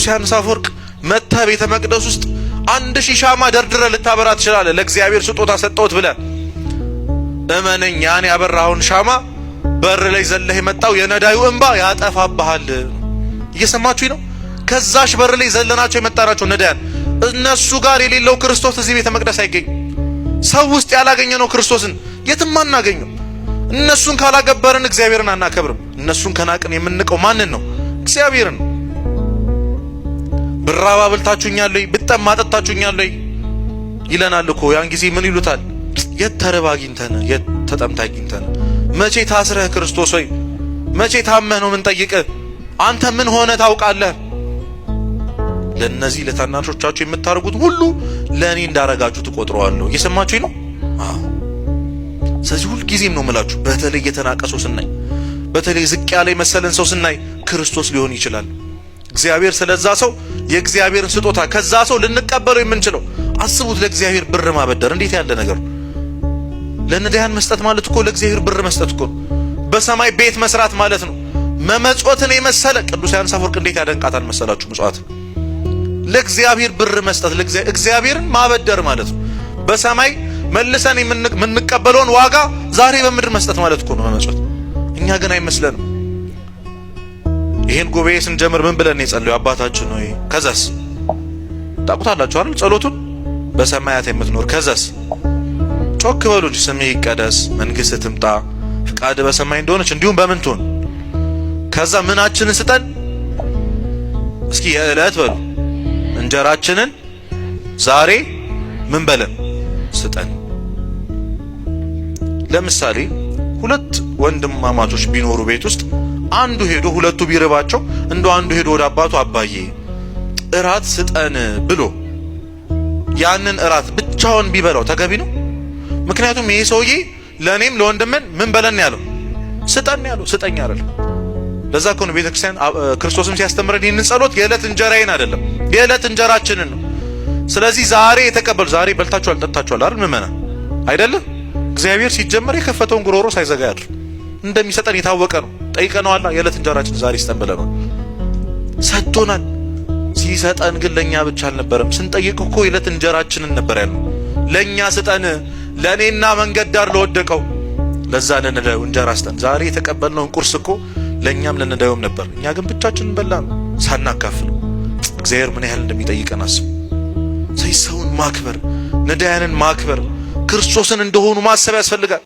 ቅዱስ ዮሐንስ አፈወርቅ መጥተህ ቤተ መቅደስ ውስጥ 1000 ሻማ ደርድረ ልታበራ ትችላለህ። ለእግዚአብሔር ስጦታ ሰጠሁት ብለህ እመነኝ፣ ያን ያበራውን ሻማ በር ላይ ዘለህ የመጣው የነዳዩ እንባ ያጠፋብሃል። እየሰማችሁኝ ነው? ከዛሽ በር ላይ ዘለናቸው የመጣናቸው ነዳያን እነሱ ጋር የሌለው ክርስቶስ እዚህ ቤተ መቅደስ አይገኝም። ሰው ውስጥ ያላገኘነው ክርስቶስን የትም አናገኘው። እነሱን ካላገበርን እግዚአብሔርን አናከብርም። እነሱን ከናቅን የምንቀው ማንን ነው? እግዚአብሔርን። ብራብ አብልታችሁኛል ወይ ብጠማ አጠጣችሁኛል ወይ ይለናል እኮ። ያን ጊዜ ምን ይሉታል? የት ተርበህ አግኝተን የት ተጠምተህ አግኝተን? መቼ ታስረህ ክርስቶስ ሆይ መቼ ታመህ ነው ምን ጠይቅህ? አንተ ምን ሆነ ታውቃለህ? ለነዚህ ለታናሾቻችሁ የምታደርጉት ሁሉ ለኔ እንዳረጋችሁ ተቆጥረዋለሁ። እየሰማችሁኝ ነው? አዎ። ስለዚህ ሁሉ ጊዜም ነው የምላችሁ፣ በተለይ የተናቀ ሰው ስናይ፣ በተለይ ዝቅ ያለ መሰለን ሰው ስናይ ክርስቶስ ሊሆን ይችላል። እግዚአብሔር ስለዛ ሰው የእግዚአብሔርን ስጦታ ከዛ ሰው ልንቀበለው የምንችለው አስቡት። ለእግዚአብሔር ብር ማበደር እንዴት ያለ ነገር! ለነዳያን መስጠት ማለት እኮ ለእግዚአብሔር ብር መስጠት እኮ፣ በሰማይ ቤት መስራት ማለት ነው። መመጽወትን የመሰለ ቅዱስ ዮሐንስ አፈወርቅ እንዴት ያደንቃታል መሰላችሁ ምጽዋት! ለእግዚአብሔር ብር መስጠት፣ እግዚአብሔርን ማበደር ማለት ነው። በሰማይ መልሰን የምንቀበለውን ዋጋ ዛሬ በምድር መስጠት ማለት እኮ ነው መመጽወት። እኛ ግን አይመስለንም። ይሄን ጉባኤ ስንጀምር ምን ብለን የጸለዩ አባታችን ሆይ፣ ከዛስ ታውቁታላችሁ አይደል? ጸሎቱን በሰማያት የምትኖር ከዛስ ጮክ በሉ እንጂ ስምህ ይቀደስ፣ መንግሥት ትምጣ፣ ፍቃድ በሰማይ እንደሆነች እንዲሁም በምን ትሆን። ከዛ ምናችንን ስጠን እስኪ የዕለት በሉ እንጀራችንን ዛሬ ምን በለን ስጠን። ለምሳሌ ሁለት ወንድማማቾች ቢኖሩ ቤት ውስጥ አንዱ ሄዶ ሁለቱ ቢርባቸው እንደው አንዱ ሄዶ ወደ አባቱ አባዬ እራት ስጠን ብሎ ያንን እራት ብቻውን ቢበላው ተገቢ ነው? ምክንያቱም ይሄ ሰውዬ ለኔም ለወንድምን ምን በለን ያለው ስጠን ያለው ስጠኝ አይደለም። ለዛ እኮ ነው ቤተክርስቲያን ክርስቶስም ሲያስተምረን ይህንን ጸሎት የዕለት እንጀራዬን አይደለም የዕለት እንጀራችንን ነው። ስለዚህ ዛሬ የተቀበሉ ዛሬ በልታችኋል ጠጥታችኋል አይደል ምእመናን አይደለም? እግዚአብሔር ሲጀመር የከፈተውን ጉሮሮ ሳይዘጋ ያድር እንደሚሰጠን የታወቀ ነው። ጠይቀነዋል። የዕለት እንጀራችን ዛሬ ስጠን ብለናል፣ ሰጥቶናል። ሲሰጠን ግን ለኛ ብቻ አልነበረም። ስንጠይቅ እኮ የዕለት እንጀራችንን ነበር ያለው። ለኛ ስጠን፣ ለኔና መንገድ ዳር ለወደቀው ለዛ ለነዳዩ እንጀራ ስጠን። ዛሬ የተቀበልነውን ቁርስ እኮ ለኛም ለነዳዩም ነበር። እኛ ግን ብቻችንን በላን ሳናካፍል። እግዚአብሔር ምን ያህል እንደሚጠይቀን አስቡ። ሰውን ማክበር፣ ነዳያንን ማክበር፣ ክርስቶስን እንደሆኑ ማሰብ ያስፈልጋል።